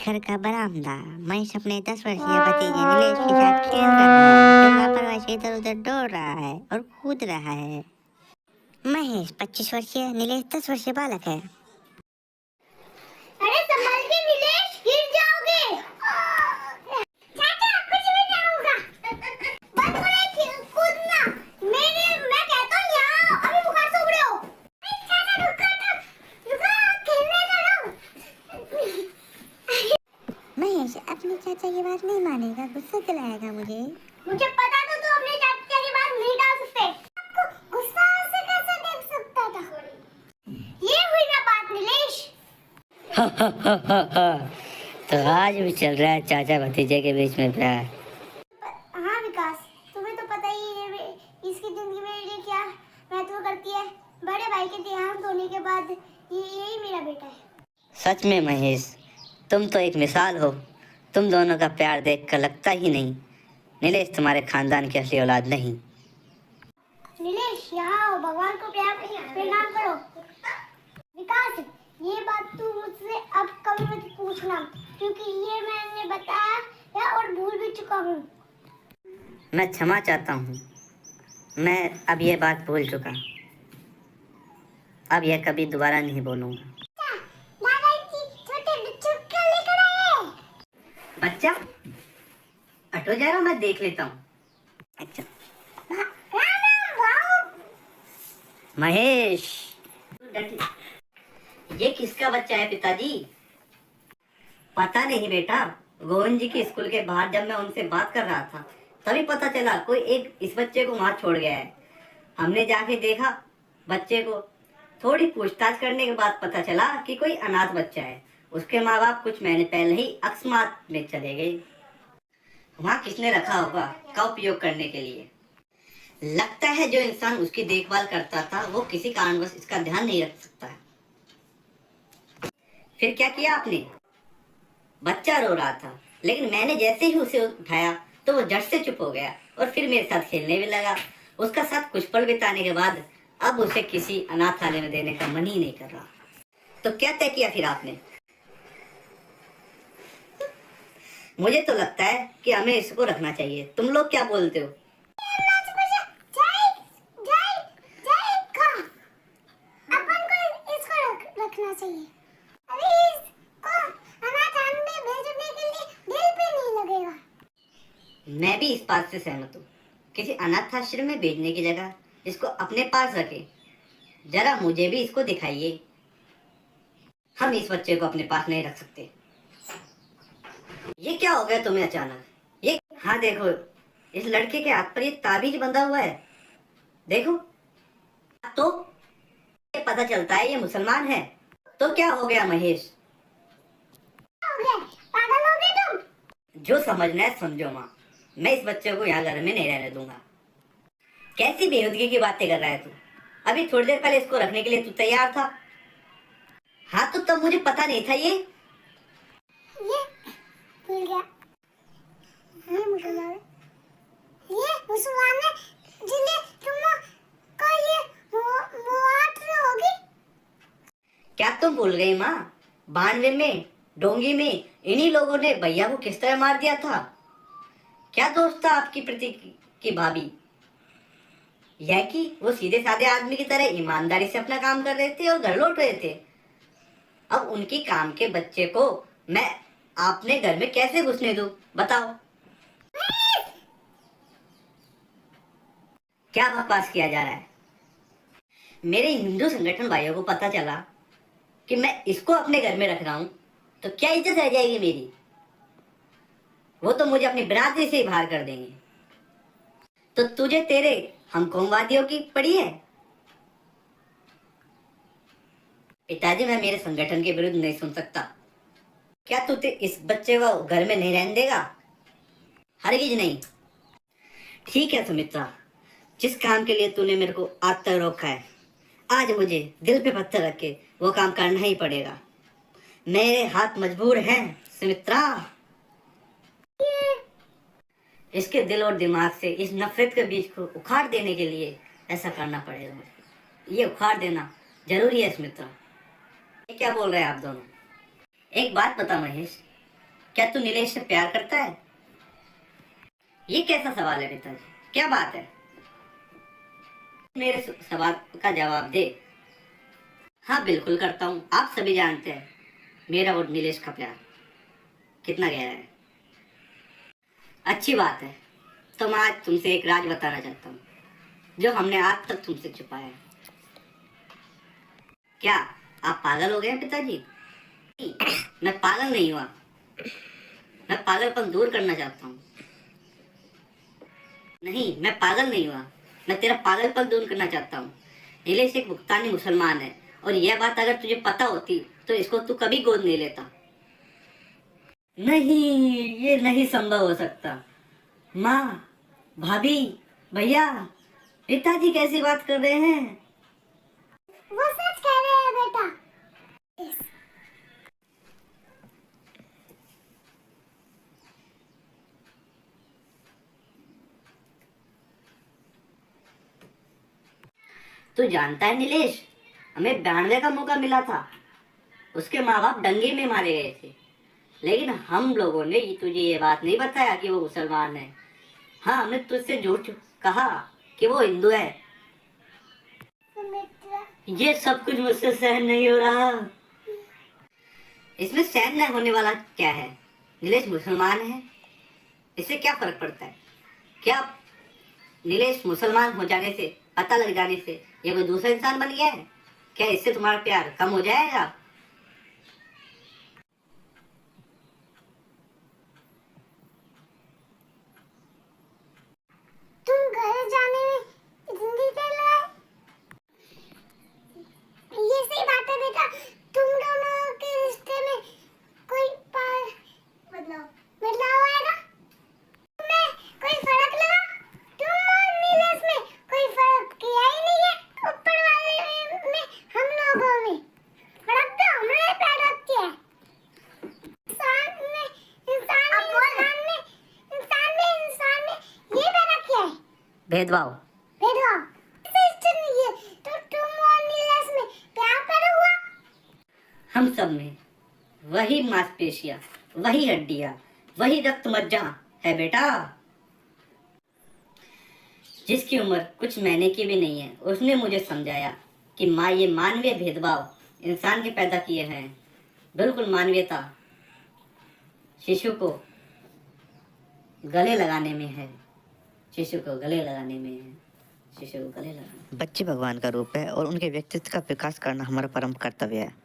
घर का बरामदा। महेश अपने 10 वर्षीय भतीजे नीलेश के साथ खेल रहा है, जो लापरवाही से इधर उधर दौड़ रहा है और कूद रहा है। महेश 25 वर्षीय, नीलेश 10 वर्षीय बालक है। अरे संभल के नीलेश, गिर जाओगे। चाचा कुछ भी नहीं होगा। बंद करो कूदना। मैं कहता हूँ यहाँ अभी बुखार से उबरे हो। चाचा रुको खेलने दो। महेश अपने चाचा की बात नहीं मानेगा, गुस्सा दिलाएगा मुझे। मुझे पता था तू अपने चाचा की बात नहीं डाल सकते। आपको गुस्सा से कैसे देख सकता था? ये हुई ना बात नीलेश। तो आज भी चल रहा है चाचा भतीजे के बीच में प्यार। हाँ विकास, तुम्हें तो पता ही है इसकी जिंदगी में ये क्या महत्व करती है। बड़े भाई के देहांत होने के बाद यही मेरा बेटा है। सच में महेश, तुम तो एक मिसाल हो। तुम दोनों का प्यार देखकर लगता ही नहीं नीलेश तुम्हारे खानदान की असली औलाद नहीं। नीलेश यहाँ आओ, भगवान को प्रणाम करो। विकास, ये बात तू मुझसे अब कभी मत पूछना, क्योंकि ये मैंने बताया और भूल भी चुका हूँ। मैं क्षमा चाहता हूँ, मैं अब ये बात भूल चुका। अब यह कभी दोबारा नहीं बोलूँगा। दादाजी छोटे बच्चों को लेकर आए। बच्चा हटो जरा, मैं देख लेता हूँ। अच्छा महेश, ये किसका बच्चा है पिताजी? पता नहीं बेटा, गोविंद जी के स्कूल के बाहर जब मैं उनसे बात कर रहा था तभी पता चला कोई एक इस बच्चे को वहां छोड़ गया है। हमने जाके देखा बच्चे को, थोड़ी पूछताछ करने के बाद पता चला कि कोई अनाथ बच्चा है। उसके माँ बाप कुछ महीने पहले ही अकस्मात में चले गए। वहाँ किसने रखा होगा का उपयोग करने के लिए। लगता है जो इंसान उसकी देखभाल करता था वो किसी कारणवश इसका ध्यान नहीं रख सकता है। फिर क्या किया आपने? बच्चा रो रहा था, लेकिन मैंने जैसे ही उसे उठाया तो वो झट से चुप हो गया और फिर मेरे साथ खेलने भी लगा। उसका साथ कुछ पल बिताने के बाद अब उसे किसी अनाथालय में देने का मन ही नहीं कर रहा। तो क्या तय किया फिर आपने? मुझे तो लगता है कि हमें इसको रखना चाहिए। तुम लोग क्या बोलते हो? रखना चाहिए। अभी इसको अनाथालय में भेजने के लिए दिल पे नहीं लगेगा। मैं भी इस बात से सहमत हूँ। किसी अनाथ आश्रम में भेजने की जगह इसको अपने पास रखे। जरा मुझे भी इसको दिखाइए। हम इस बच्चे को अपने पास नहीं रख सकते। ये क्या हो गया तुम्हें अचानक? ये हाँ देखो, इस लड़के के हाथ पर ये ताबीज बंधा हुआ है। देखो तो ये पता चलता है ये मुसलमान है। तो क्या हो गया महेश? पागल हो गए तुम? जो समझना है समझो माँ, मैं इस बच्चे को यहाँ घर में नहीं रहने दूंगा। कैसी बेहूदगी की बातें कर रहा है तू? अभी थोड़ी देर पहले इसको रखने के लिए तू तैयार था। हाँ तो तब मुझे पता नहीं था ये भूल गया। ये मुसलमान है जिन्हें तुमको ये मुआवजा होगी। क्या तुम भूल गई माँ? 92 में डोंगी में इन्हीं लोगों ने भैया को किस तरह मार दिया था। क्या दोस्त था आपकी प्रति की भाभी? यह कि वो सीधे साधे आदमी की तरह ईमानदारी से अपना काम कर रहे थे और घर लौट रहे थे। अब उनकी काम के बच्चे को मैं आपने घर में कैसे घुसने दूं? बताओ। क्या बकवास किया जा रहा है? मेरे हिंदू संगठन भाइयों को पता चला कि मैं इसको अपने घर में रख रहा हूं तो क्या इज्जत रह जाएगी मेरी? वो तो मुझे अपनी बिरादरी से ही बाहर कर देंगे। तो तुझे तेरे हम कौमवादियों की पड़ी है? पिताजी, मैं मेरे संगठन के विरुद्ध नहीं सुन सकता। क्या तू इस बच्चे को घर में नहीं रहने देगा? हरगिज नहीं। ठीक है सुमित्रा, जिस काम के लिए तूने मेरे को आज तक रोका है, आज मुझे दिल पे पत्थर रख के वो काम करना ही पड़ेगा। मेरे हाथ मजबूर हैं सुमित्रा। इसके दिल और दिमाग से इस नफरत के बीज को उखाड़ देने के लिए ऐसा करना पड़ेगा मुझे। ये उखाड़ देना जरूरी है सुमित्रा। ये क्या बोल रहे हैं आप दोनों? एक बात बता महेश, क्या तू नीलेश से प्यार करता है? ये कैसा सवाल है पिताजी? क्या बात है? मेरे सवाल का जवाब दे। हाँ बिल्कुल करता हूँ, आप सभी जानते हैं मेरा और नीलेश का प्यार कितना गहरा है। अच्छी बात है, तो मैं आज तुमसे एक राज बताना चाहता हूँ जो हमने आज तक तुमसे छुपाया है। क्या आप पागल हो गए हैं पिताजी? मैं पागल नहीं हुआ, मैं पागलपन दूर करना चाहता हूँ। नहीं, मैं पागल नहीं हुआ, मैं तेरा पागलपन दूर करना चाहता हूँ। नीलेश एक भुगतानी मुसलमान है और यह बात अगर तुझे पता होती तो इसको तू कभी गोद नहीं लेता। नहीं, ये नहीं संभव हो सकता। माँ, भाभी, भैया, पिताजी कैसी बात कर रहे हैं? वो सच कह रहे हैं बेटा। तू जानता है नीलेश, हमें 92 का मौका मिला था, उसके माँ बाप दंगे में मारे गए थे, लेकिन हम लोगों ने तुझे ये बात नहीं बताया कि वो मुसलमान है। हाँ, हमने तुझसे झूठ कहा कि वो हिंदू है। ये सब कुछ मुझसे सहन नहीं हो रहा। इसमें सहन न होने वाला क्या है? नीलेश मुसलमान है, इससे क्या फर्क पड़ता है? क्या नीलेश मुसलमान हो जाने से, पता लग जाने से ये कोई दूसरा इंसान बन गया है? क्या इससे तुम्हारा प्यार कम हो जाएगा? तुम घर जाने में इतनी देर लगाए? ये सही बात है बेटा, तुम दोनों के रिश्ते में कोई बदलाव आएगा? तुम्हें कोई फर्क लगा? तुम और नीलेश में कोई फर्क किया ही नहीं है। ऊपर वाले में हम लोगों में फर्क तो हमने पैदा किया है। इंसान में ये पैदा किया है भेदभाव। भेदभाव। सिस्टर नहीं है तो तुम और नीलेश में प्यार पैदा हुआ। हम सब में वही मांसपेशियां, वही हड्डियां, वही रक्त मज्जा है बेटा। जिसकी उम्र कुछ महीने की भी नहीं है, उसने मुझे समझाया कि माँ, ये मानवीय भेदभाव इंसान के पैदा किए हैं। बिल्कुल मानवीयता शिशु को गले लगाने में है, शिशु को गले लगाने में है, शिशु को गले लगाने। बच्चे भगवान का रूप है और उनके व्यक्तित्व का विकास करना हमारा परम कर्तव्य है।